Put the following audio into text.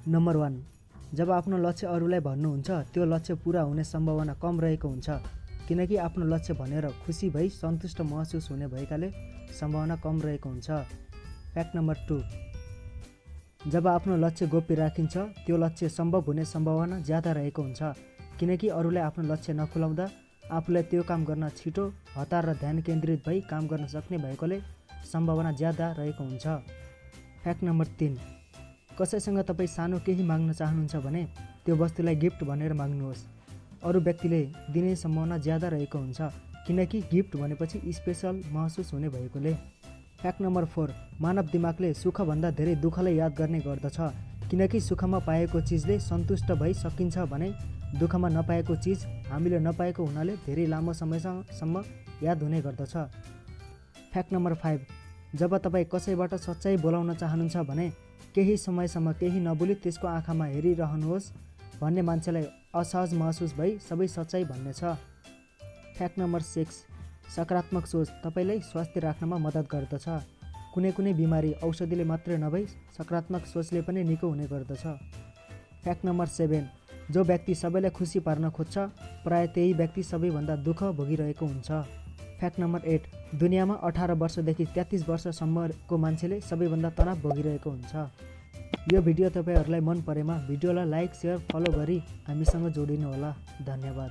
Number 1, जब आफ्नो लक्ष्य अरूलाई भन्नुहुन्छ त्यो लक्ष्य पूरा हुने सम्भावना कम रहेको हुन्छ, किनकि आफ्नो लक्ष्य भनेर खुसी भई सन्तुष्ट महसुस हुने भएकाले सम्भावना कम रहेको हुन्छ। फ्याक्ट नम्बर 2, जब आफ्नो लक्ष्य गोप्य राखिन्छ त्यो लक्ष्य सम्भव हुने सम्भावना ज्यादा रहेको हुन्छ, किनकि अरूलाई आफ्नो लक्ष्य नखुलाउँदा आफूलाई त्यो काम गर्न छिटो, हतार र ध्यान केन्द्रित भई काम गर्न सक्ने भएकोले सम्भावना ज्यादा रहेको हुन्छ। फ्याक्ट नम्बर 3, कसैसँग तपाईँ सानो केही माग्न चाहनुहुन्छ भने त्यो वस्तुलाई गिफ्ट भनेर माग्नुहोस्। अरू व्यक्तिले दिने सम्भावना ज्यादा रहेको हुन्छ, किनकि गिफ्ट भनेपछि स्पेसल महसुस हुने भएकोले। फ्याक्ट नम्बर 4, मानव दिमागले सुखभन्दा धेरै दुःखलाई याद गर्ने गर्दछ, किनकि सुखमा पाएको चिजले सन्तुष्ट भई सकिन्छ भने दुःखमा नपाएको चिज हामीले नपाएको हुनाले धेरै लामो समयसम्म याद हुने गर्दछ। फ्याक्ट नम्बर 5, जब तपाईँ कसैबाट सच्चाइ बोलाउन चाहनुहुन्छ भने केही समयसम्म केही नबोली त्यसको आँखामा हेरिरहनुहोस् भन्ने मान्छेलाई असहज महसुस भई सबै सच्चाइ भन्ने छ। फ्याक्ट नम्बर 6, सकारात्मक सोच तपाईँलाई स्वास्थ्य राख्नमा मद्दत गर्दछ। कुनै बिमारी औषधिले मात्रै नभई सकारात्मक सोचले पनि निको हुने गर्दछ। फ्याक्ट नम्बर 7, जो व्यक्ति सबैलाई खुसी पार्न खोज्छ प्राय त्यही व्यक्ति सबैभन्दा दुःख भोगिरहेको हुन्छ। फ्याक्ट नम्बर 8, दुनियाँमा 18 वर्षदेखि 33 वर्षसम्मको मान्छेले सबैभन्दा तनाव भोगिरहेको हुन्छ। यो भिडियो तपाईँहरूलाई मन परेमा भिडियोलाई लाइक, सेयर, फलो गरी हामीसँग जोडिनुहोला। धन्यवाद।